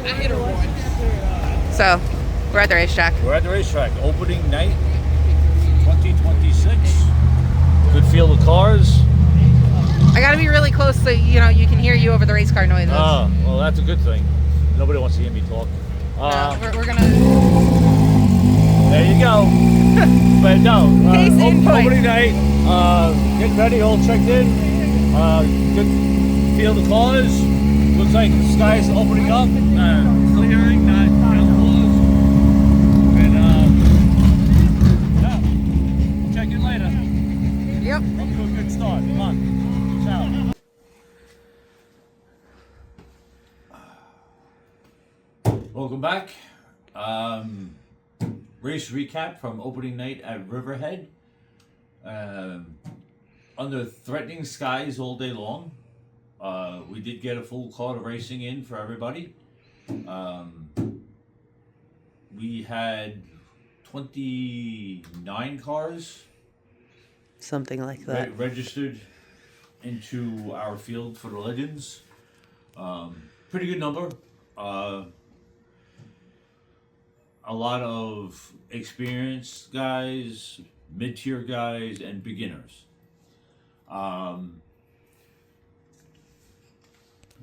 So, we're at the racetrack. We're at the racetrack. Opening night, 2026. Good field of cars. I gotta be really close so you can hear you over the race car noises. Ah, well, that's a good thing. Nobody wants to hear me talk. No, we're gonna. There you go. But no, opening night. Get ready, all checked in. Good field of cars. Looks like the sky's opening up. Clearing, not closed. And yeah, check in later. Yep. Up to a good start. Come on. Ciao. Welcome back. Race recap from opening night at Riverhead. Under threatening skies all day long. We did get a full card of racing in for everybody. We had 29 cars. Something like that. Registered into our field for the Legends. Pretty good number. A lot of experienced guys, mid-tier guys, and beginners.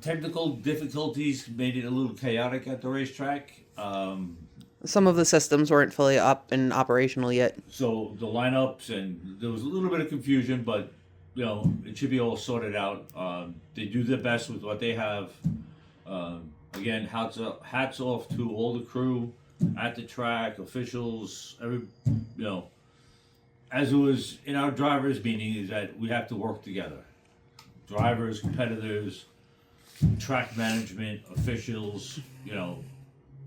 Technical difficulties made it a little chaotic at the racetrack. Some of the systems weren't fully up and operational yet. So the lineups, and there was a little bit of confusion, but it should be all sorted out. They do their best with what they have. Again, hats off to all the crew at the track, officials, as it was in our drivers' meeting, is that we have to work together. Drivers, competitors, track management, officials,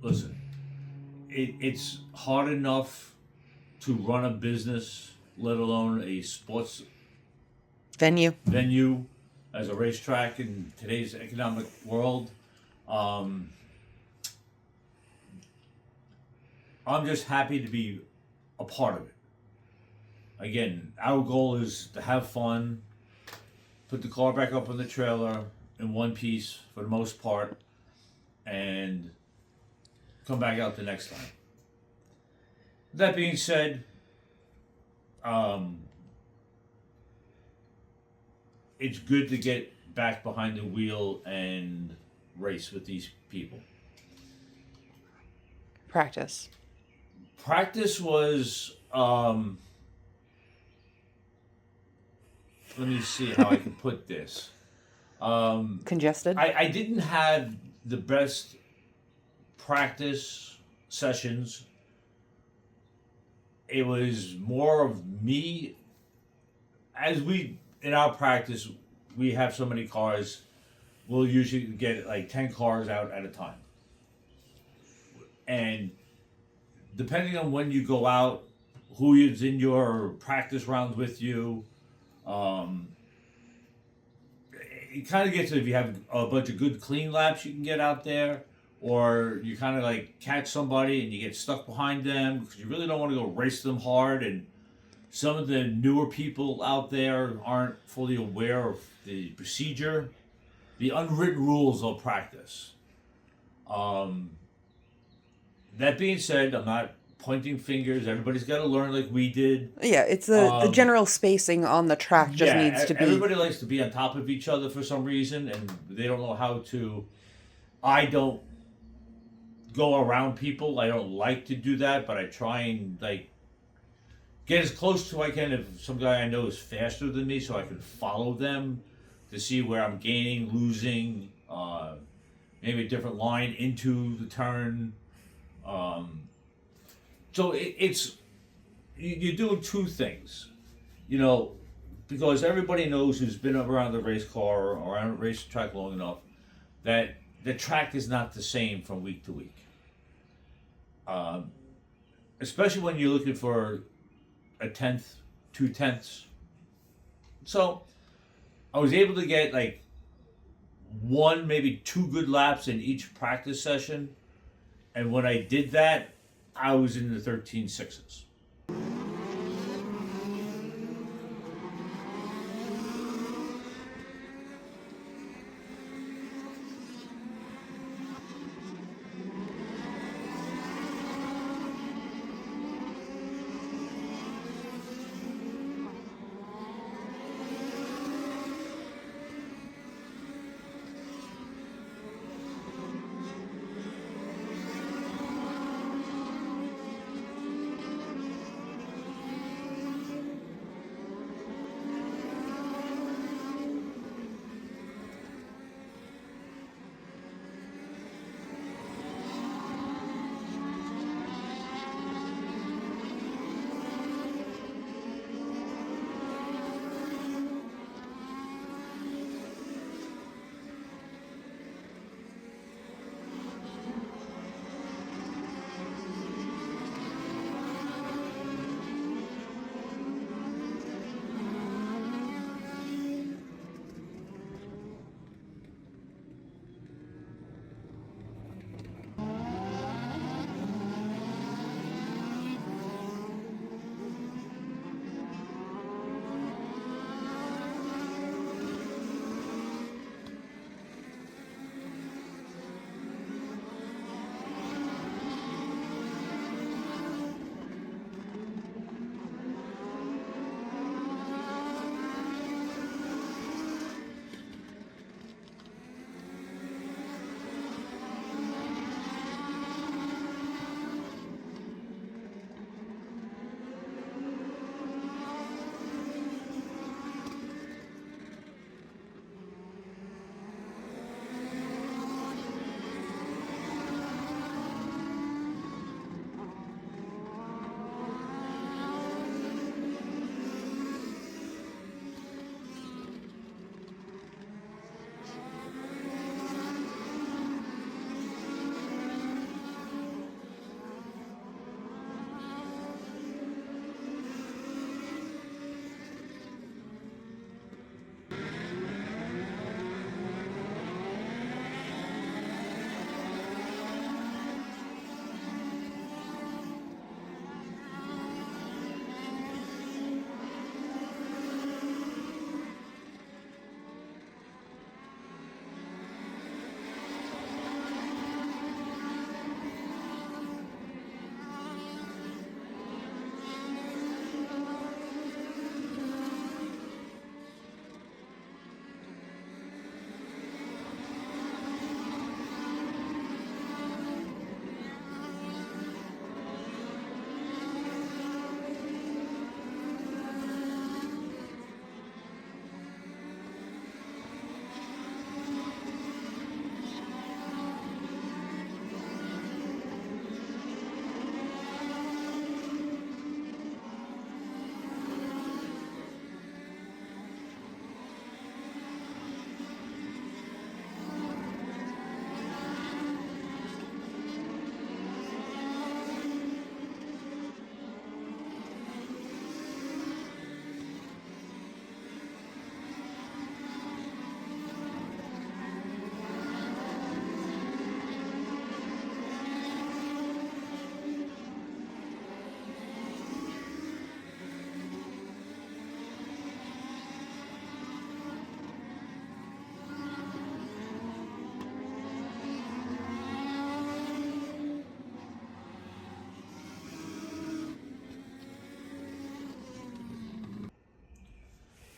listen, it's hard enough to run a business, let alone a sports venue as a racetrack in today's economic world. I'm just happy to be a part of it. Again, our goal is to have fun, put the car back up on the trailer in one piece for the most part, and come back out the next time. That being said, it's good to get back behind the wheel and race with these people. Practice was, let me see how I can put this. Congested? I didn't have the best practice sessions. It was more of me. In our practice, we have so many cars, we'll usually get like 10 cars out at a time. And depending on when you go out, who is in your practice rounds with you, it kind of gets if you have a bunch of good clean laps you can get out there, or you kind of like catch somebody and you get stuck behind them because you really don't want to go race them hard, and some of the newer people out there aren't fully aware of the procedure, the unwritten rules of practice. That being said, I'm not pointing fingers. Everybody's got to learn like we did. Yeah, it's the general spacing on the track just needs to be... Everybody likes to be on top of each other for some reason, and they don't know how to... I don't go around people. I don't like to do that, but I try and get as close to I can if some guy I know is faster than me, so I can follow them to see where I'm gaining, losing, maybe a different line into the turn. So you're doing two things, because everybody knows who's been around the race car or around a racetrack long enough that the track is not the same from week to week. Especially when you're looking for a 10th, 2/10. So I was able to get one, maybe two good laps in each practice session. And when I did that, I was in the 13.6s.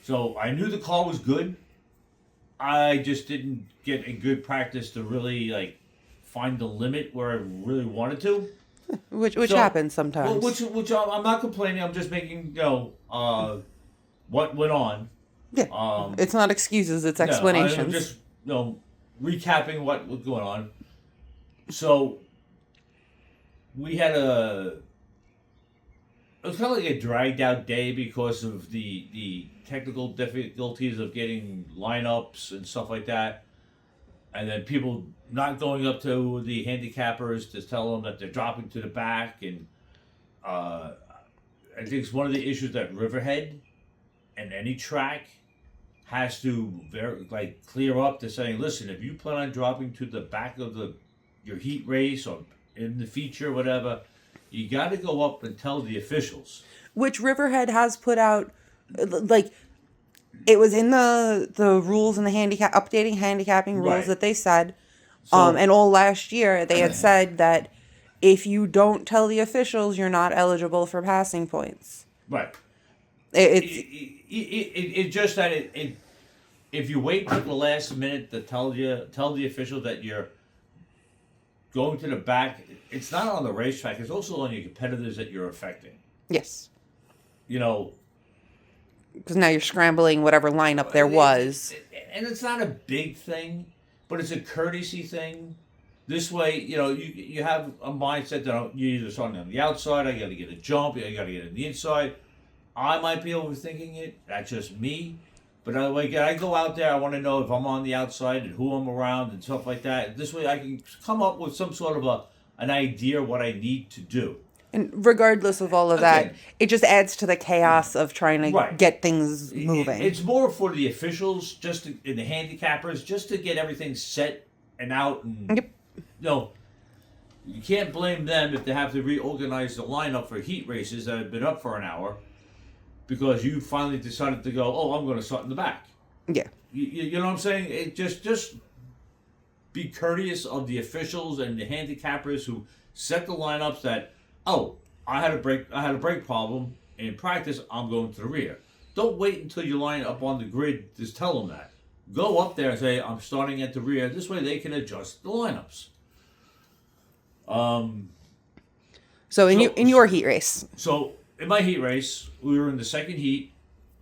So I knew the car was good. I just didn't get a good practice to really like find the limit where I really wanted to. Which So, happens Well, sometimes. which I'm not complaining. I'm just making what went on. Yeah. Um, It's not excuses, it's no, I'm explanations. just recapping what was going on. So we had it was kind of like a dragged out day because of the technical difficulties of getting lineups and stuff like that, and then people not going up to the handicappers to tell them that they're dropping to the back, and I think it's one of the issues that Riverhead and any track has to clear up to saying, listen, if you plan on dropping to the back of your heat race or in the feature, whatever, you got to go up and tell the officials. Which Riverhead has put out, like, it was in the rules and the updating handicapping rules Right. that they said, So, and all last year they had said that if you don't tell the officials, you're not eligible for passing points. right. It's Just that if you wait till the last minute to tell the official that you're going to the back, it's not on the racetrack. It's also on your competitors that you're affecting. yes, You know, because now you're scrambling whatever lineup there was. And it's not a big thing, but it's a courtesy thing. This way, you have a mindset that you're either starting on the outside, I got to get a jump, I got to get on the inside. I might be overthinking it. That's just me. But I go out there, I want to know if I'm on the outside and who I'm around and stuff like that. This way I can come up with some sort of an idea what I need to do. And regardless of all of that, Okay. it just adds to the chaos of trying to Right. get things moving. It's more for the officials, and the handicappers, just to get everything set and out. And Yep. You can't blame them if they have to reorganize the lineup for heat races that have been up for an hour because you finally decided to go, oh, I'm going to start in the back. Yeah. You know what I'm saying? It just be courteous of the officials and the handicappers who set the lineups that, oh, I had a brake problem in practice, I'm going to the rear. Don't wait until you line up on the grid to tell them that. Go up there and say, I'm starting at the rear. This way they can adjust the lineups. So in your heat race, So in my heat race, we were in the second heat.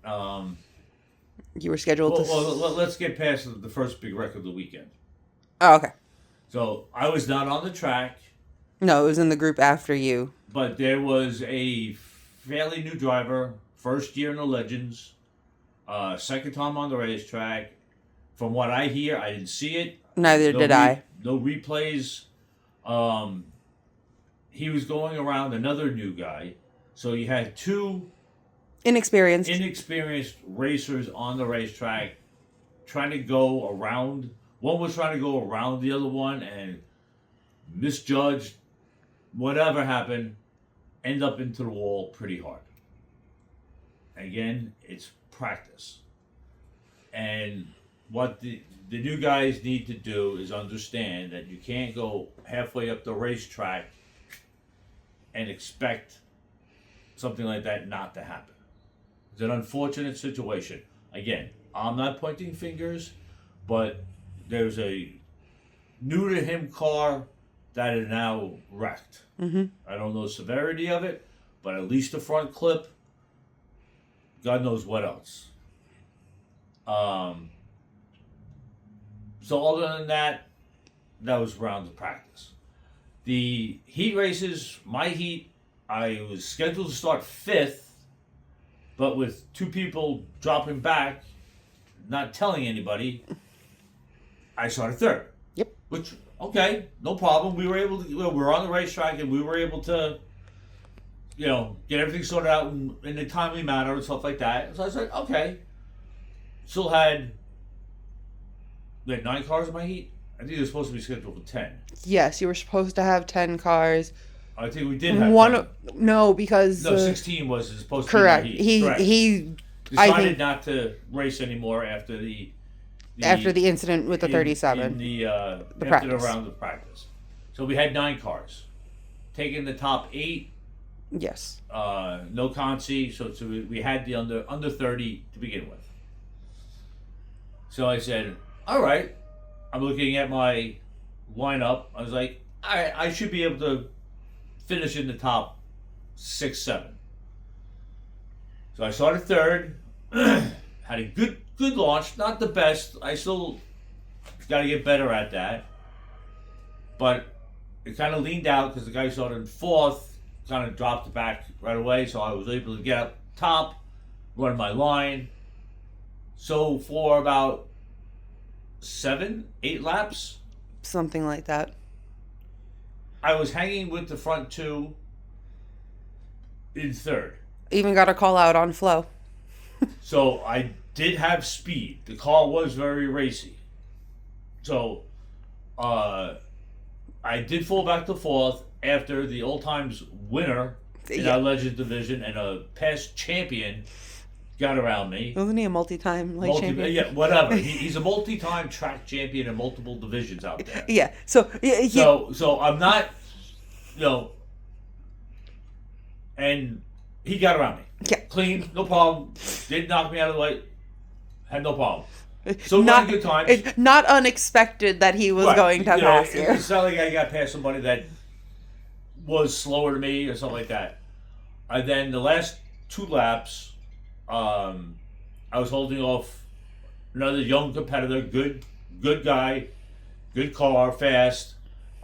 you were scheduled Let's get past the first big wreck of the weekend. Oh, okay. So I was not on the track, No, it was in the group after you. but there was a fairly new driver, first year in the Legends, second time on the racetrack. From what I hear, I didn't see it. Neither did I. No replays. He was going around another new guy. So you had two Inexperienced. inexperienced racers on the racetrack trying to go around. One was trying to go around the other one and misjudged. Whatever happened, end up into the wall pretty hard. Again, it's practice. And what the new guys need to do is understand that you can't go halfway up the racetrack and expect something like that not to happen. It's an unfortunate situation. Again, I'm not pointing fingers, but there's a new to him car that is now wrecked. Mm-hmm. I don't know the severity of it, but at least the front clip, God knows what else. So other than that, that was rounds of practice. The heat races, my heat, I was scheduled to start 5th, but with two people dropping back, not telling anybody, I started 3rd. Yep. Which, okay, no problem. We were able to, we were on the racetrack and we were able to, get everything sorted out in a timely manner and stuff like that. So I said, okay. Still we had 9 cars in my heat. I think it was supposed to be scheduled for 10. Yes, you were supposed to have 10 cars. I think we did have 10. No, because 16 was supposed correct. to be my heat. He Decided I think not to race anymore after the incident with the 37. after practice. the round of practice. So we had 9 cars. Taking the top 8, Yes. no consi, so we had the under 30 to begin with. So I said, all right. I'm looking at my lineup. I was like, all right, I should be able to finish in the top 6, 7. So I started third. Had a good launch. Not the best. I still got to get better at that. But it kind of leaned out because the guy started in fourth, kind of dropped back right away. So I was able to get up top, run my line. So for about 7, 8 laps, Something like that. I was hanging with the front two in third. Even got a call out on flow. So I did have speed. The car was very racy. So I did fall back to fourth after the old times winner in our Legends division and a past champion got around me. Wasn't he a multi-time champion? Yeah, whatever. He's a multi-time track champion in multiple divisions out there. Yeah. So So I'm not, and he got around me. Yeah. Clean, no problem. Didn't knock me out of the way. Had no problem. So not good times. It's not unexpected that he was going to pass you. It's not like I got past somebody that was slower than me or something like that. And then the last 2 laps, I was holding off another young competitor, good guy, good car, fast.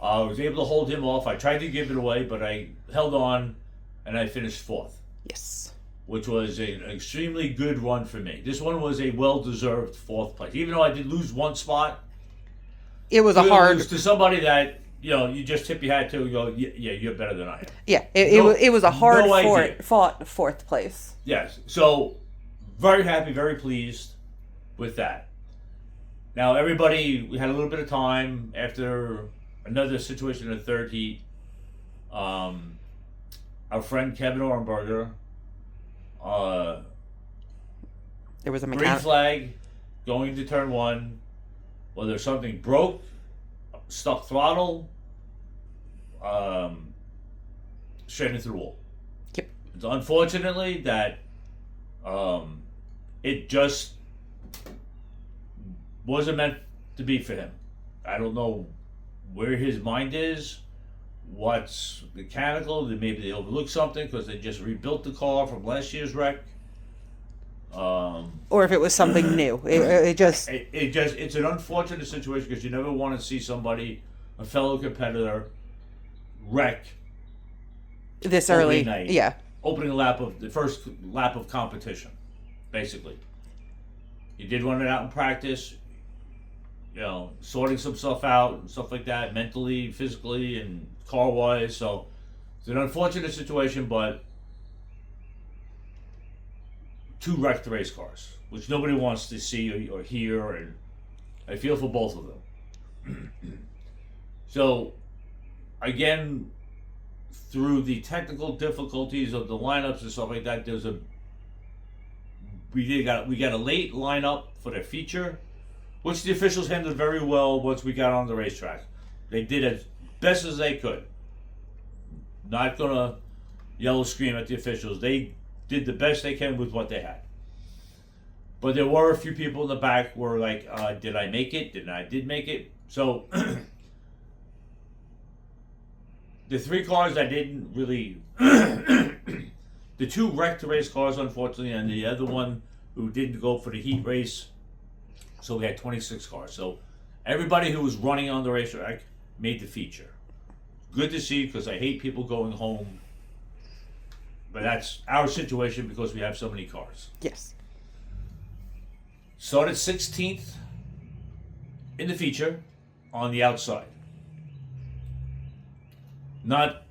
I was able to hold him off. I tried to give it away, but I held on, and I finished fourth. Yes. Which was an extremely good run for me. This one was a well-deserved fourth place. Even though I did lose one spot, it was a hard to somebody that you just tip your hat to and go, yeah, you're better than I am. Yeah, it was a hard fought fourth place. Yes, so very happy, very pleased with that. Now we had a little bit of time after another situation in the third heat. Our friend Kevin Orenberger. There was a green flag going to turn 1. Whether something broke, stuck throttle, straight into the wall. Yep. It's unfortunately that it just wasn't meant to be for him. I don't know where his mind is. What's mechanical? Maybe they overlooked something because they just rebuilt the car from last year's wreck. Or if it was something new, it's an unfortunate situation because you never want to see somebody, a fellow competitor, wreck this early. Night, yeah, opening the first lap of competition, basically. He did run it out in practice. Sorting some stuff out and stuff like that, mentally, physically, and car-wise. So it's an unfortunate situation, but 2 wrecked race cars, which nobody wants to see or hear, and I feel for both of them. So, again, through the technical difficulties of the lineups and stuff like that, we got a late lineup for their feature, which the officials handled very well once we got on the racetrack. They did as best as they could. Not gonna yell or scream at the officials. They did the best they can with what they had. But there were a few people in the back who were like, did I make it? Did make it? So the 3 cars that didn't really the 2 wrecked race cars, unfortunately, and the other one who didn't go for the heat race. So we had 26 cars. So everybody who was running on the racetrack made the feature. Good to see because I hate people going home. But that's our situation because we have so many cars. Yes. Started 16th in the feature on the outside. Not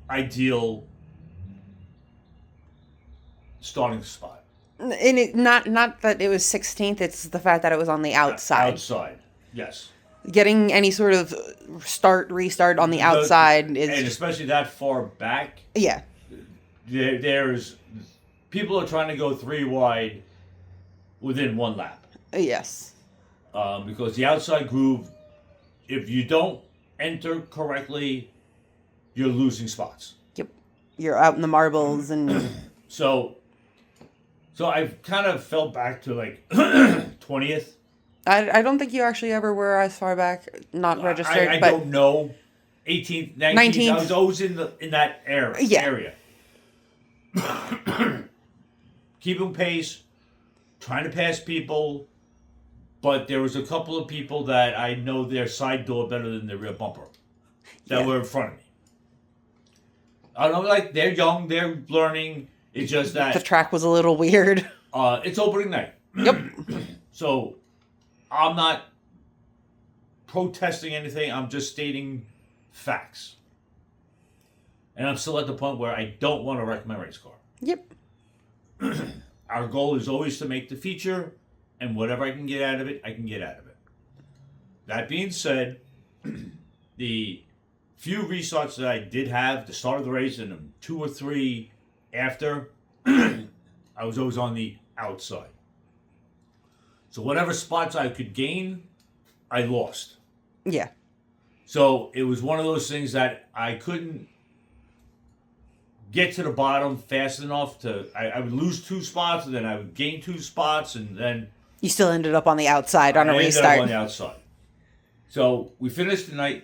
ideal starting spot. And it not that it was 16th, it's the fact that it was on the outside. Outside, yes. Getting any sort of restart on the outside is... And especially that far back. Yeah. There's... People are trying to go 3 wide within 1 lap. Yes. Because the outside groove, if you don't enter correctly, you're losing spots. Yep. You're out in the marbles and... So I've kind of fell back to like 20th. I don't think you actually ever were as far back, not registered. I but don't know. 18th, 19th. 19th. I was always in that area. Yeah. Keeping pace, trying to pass people, but there was a couple of people that I know their side door better than their rear bumper that were in front of me. I don't know, like, they're young, they're learning. It's just that the track was a little weird. It's opening night. Yep. So I'm not protesting anything. I'm just stating facts. And I'm still at the point where I don't want to wreck my race car. Yep. Our goal is always to make the feature, and whatever I can get out of it, I can get out of it. That being said, the few restarts that I did have, the start of the race and 2 or 3 after, I was always on the outside. So whatever spots I could gain, I lost. Yeah. So it was one of those things that I couldn't get to the bottom fast enough to. I would lose 2 spots, and then I would gain 2 spots, and then you still ended up on the outside on a restart. I ended up on the outside. So we finished the night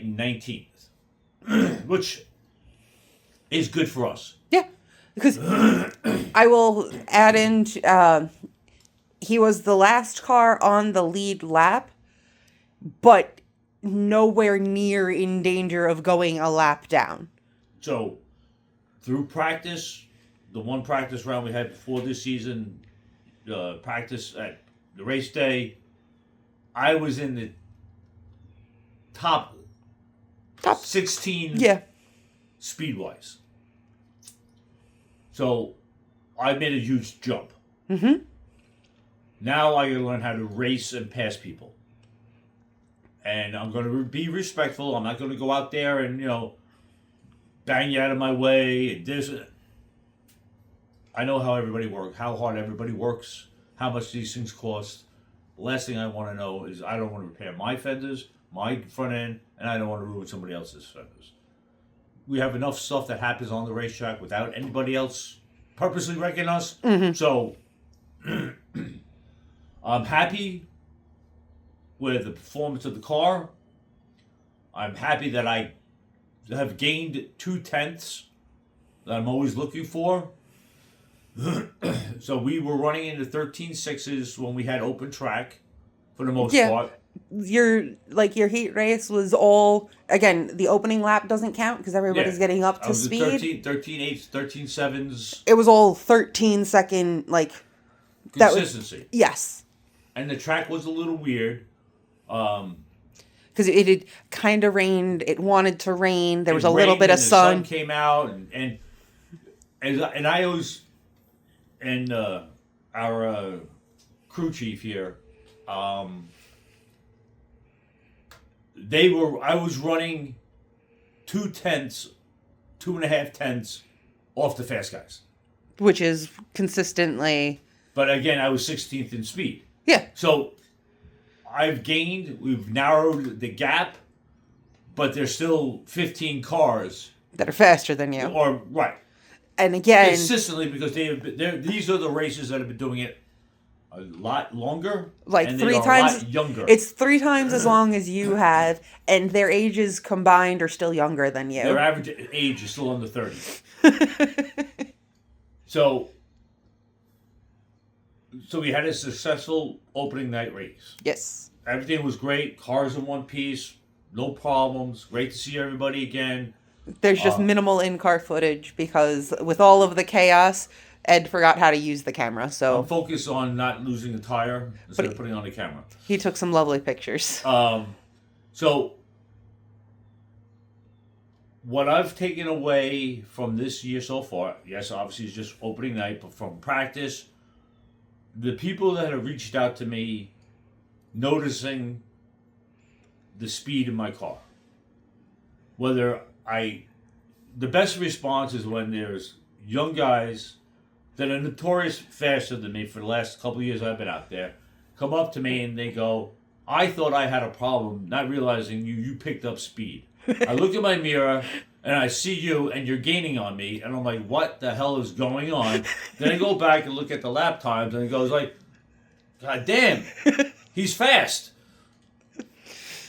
in 19th, which is good for us. Yeah, because I will add in. He was the last car on the lead lap, but nowhere near in danger of going a lap down. So, through practice, the one practice round we had before this season, practice at the race day, I was in the top 16 speed-wise. So, I made a huge jump. Mm-hmm. Now I gotta learn how to race and pass people. And I'm gonna be respectful. I'm not gonna go out there and, bang you out of my way. I know how everybody works, how hard everybody works, how much these things cost. The last thing I want to know is I don't want to repair my fenders, my front end, and I don't want to ruin somebody else's fenders. We have enough stuff that happens on the racetrack without anybody else purposely wrecking us. Mm-hmm. So I'm happy with the performance of the car. I'm happy that I have gained 2/10 that I'm always looking for. So we were running into 13.6s when we had open track for the most part. Your heat race was all, again, the opening lap doesn't count because everybody's getting up to speed. 13.8s, 13.7s. It was all 13-second, consistency. Yes. And the track was a little weird. Because it had kind of rained. It wanted to rain. There was a little bit of sun. The sun came out, and I always, and our crew chief here, I was running 2.5 off the fast guys, which is consistently. But again, I was 16th in speed. Yeah. So we've narrowed the gap, but there's still 15 cars that are faster than you. Right. And again, consistently, because these are the races that have been doing it a lot longer, and 3 times a lot younger. It's 3 times as long as you have, and their ages combined are still younger than you. Their average age is still under 30. So we had a successful opening night race. Yes. Everything was great. Cars in one piece. No problems. Great to see everybody again. There's just minimal in-car footage because with all of the chaos, Ed forgot how to use the camera. So I'm focused on not losing a tire instead of putting on the camera. He took some lovely pictures. So what I've taken away from this year so far, yes, obviously it's just opening night, but from practice, the people that have reached out to me noticing the speed in my car. The best response is when there's young guys that are notorious faster than me for the last couple of years I've been out there, come up to me and they go, I thought I had a problem, not realizing you picked up speed. I look at my mirror and I see you and you're gaining on me, and I'm like, what the hell is going on? Then I go back and look at the lap times and it goes like, God damn, He's fast.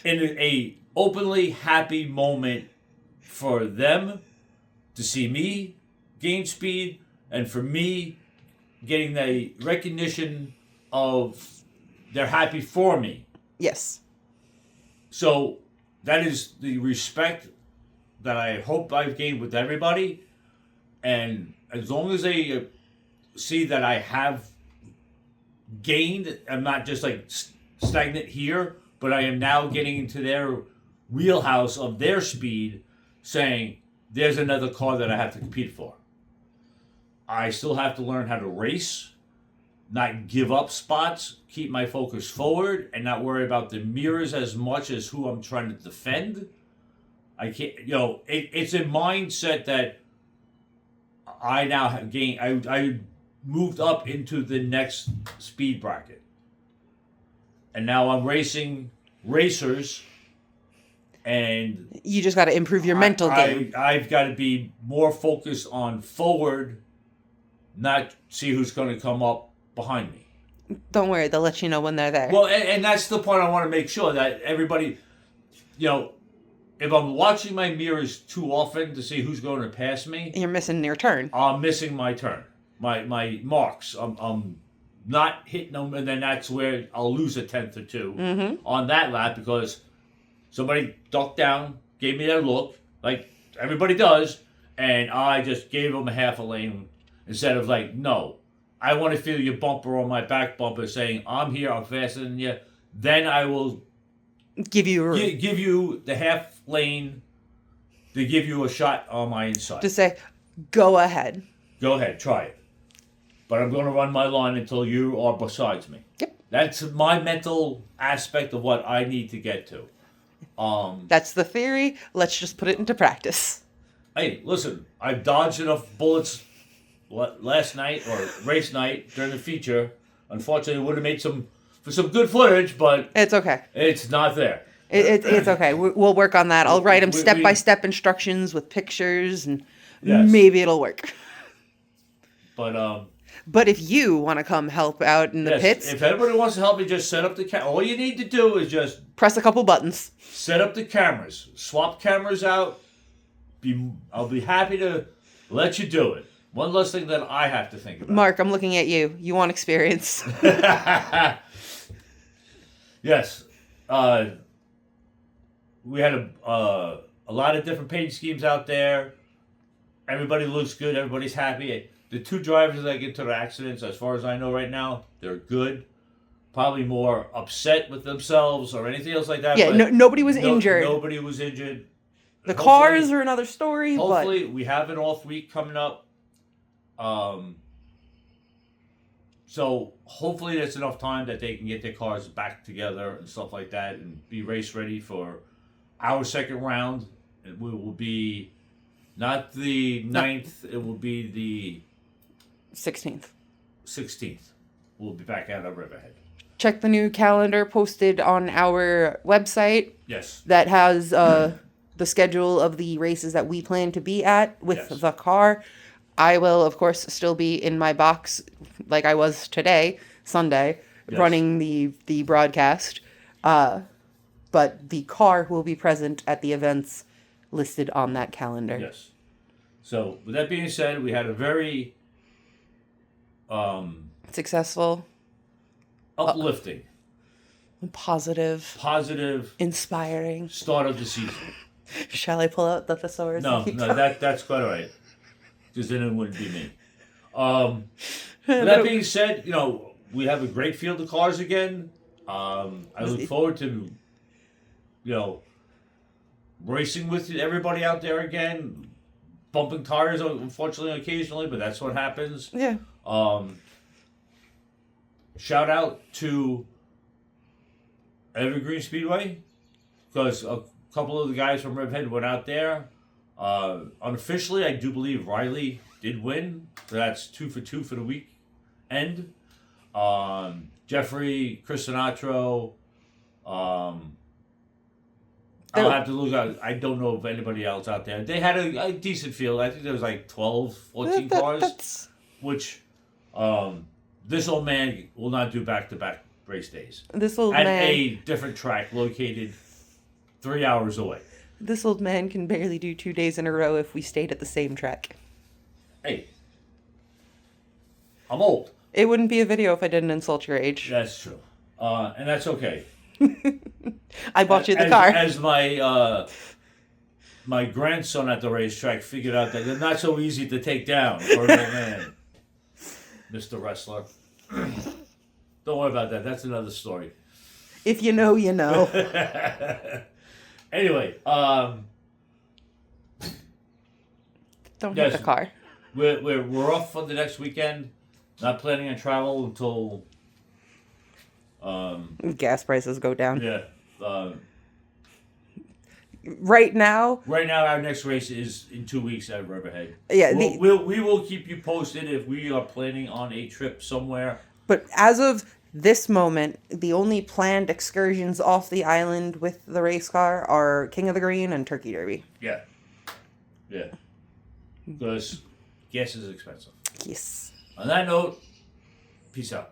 In a openly happy moment for them to see me gain speed, and for me getting the recognition of they're happy for me. Yes. So that is the respect that I hope I've gained with everybody. And as long as they see that I have gained, I'm not just like stagnant here, but I am now getting into their wheelhouse of their speed, saying, there's another car that I have to compete for. I still have to learn how to race, not give up spots, keep my focus forward, and not worry about the mirrors as much as who I'm trying to defend. I can't, it's a mindset that I now have gained. I moved up into the next speed bracket. And now I'm racing racers, and you just got to improve your mental game. I've got to be more focused on forward, not see who's going to come up behind me. Don't worry, they'll let you know when they're there. Well, and that's the point I want to make sure that everybody, if I'm watching my mirrors too often to see who's going to pass me, you're missing your turn. I'm missing my turn, my marks. I'm not hitting them, and then that's where I'll lose a tenth or two on that lap because somebody ducked down, gave me that look, like everybody does, and I just gave them a half a lane instead of like, no, I want to feel your bumper on my back bumper saying, I'm here, I'm faster than you. Then I will give you give you the half lane to give you a shot on my inside. To say, go ahead. Go ahead, try it. But I'm going to run my line until you are besides me. Yep. That's my mental aspect of what I need to get to. That's the theory. Let's just put it into practice. Hey, listen, I've dodged enough bullets last night or race night during the feature. Unfortunately, it would have made some good footage, but it's okay. It's not there. It's okay. We'll work on that. I'll write them step-by-step instructions with pictures, and yes. Maybe it'll work. But if you want to come help out in the pits, if anybody wants to help me, just set up the camera. All you need to do is just press a couple buttons. Set up the cameras. Swap cameras out. I'll be happy to let you do it. One less thing that I have to think about. Mark, I'm looking at you. You want experience? Yes. We had a lot of different paint schemes out there. Everybody looks good. Everybody's happy. The two drivers that get into the accidents, as far as I know right now, they're good. Probably more upset with themselves or anything else like that. Yeah, nobody was injured. Nobody was injured. The cars are another story. Hopefully, we have an off week coming up. So hopefully there's enough time that they can get their cars back together and stuff like that and be race ready for our second round. And we will be not the 9th, it will be the 16th. We'll be back out of Riverhead. Check the new calendar posted on our website. Yes. That has the schedule of the races that we plan to be at with the car. I will, of course, still be in my box like I was today, Sunday, running the broadcast. But the car will be present at the events listed on that calendar. Yes. So, with that being said, we had a very successful, uplifting, positive, inspiring start of the season. Shall I pull out the thesaurus? No, that's quite all right. Because then it wouldn't be me. With that being said, we have a great field of cars again. I look forward to, racing with everybody out there again. Bumping tires, unfortunately, occasionally, but that's what happens. Yeah. Shout out to Evergreen Speedway, because a couple of the guys from Riverhead went out there. Unofficially, I do believe Riley did win. So that's 2 for 2 for the weekend. Jeffrey, Chris Sinatro. I'll have to look out. I don't know if anybody else out there. They had a decent field. I think there was like 12, 14 cars. Which this old man will not do back-to-back race days. This old At man. a different track located 3 hours away. This old man can barely do 2 days in a row if we stayed at the same track. Hey, I'm old. It wouldn't be a video if I didn't insult your age. That's true. And that's okay. I bought you the car. As my my grandson at the racetrack figured out that they're not so easy to take down for an old man, Mr. Wrestler. Don't worry about that. That's another story. If you know, you know. Anyway, Don't yes. hit the car. we're off for the next weekend. Not planning on travel until Gas prices go down. yeah. Right now, Right now, our next race is in 2 weeks at Riverhead. Yeah, we will keep you posted if we are planning on a trip somewhere. but as of this moment, the only planned excursions off the island with the race car are King of the Green and Turkey Derby. Yeah. Yeah. Because gas is expensive. Yes. On that note, peace out.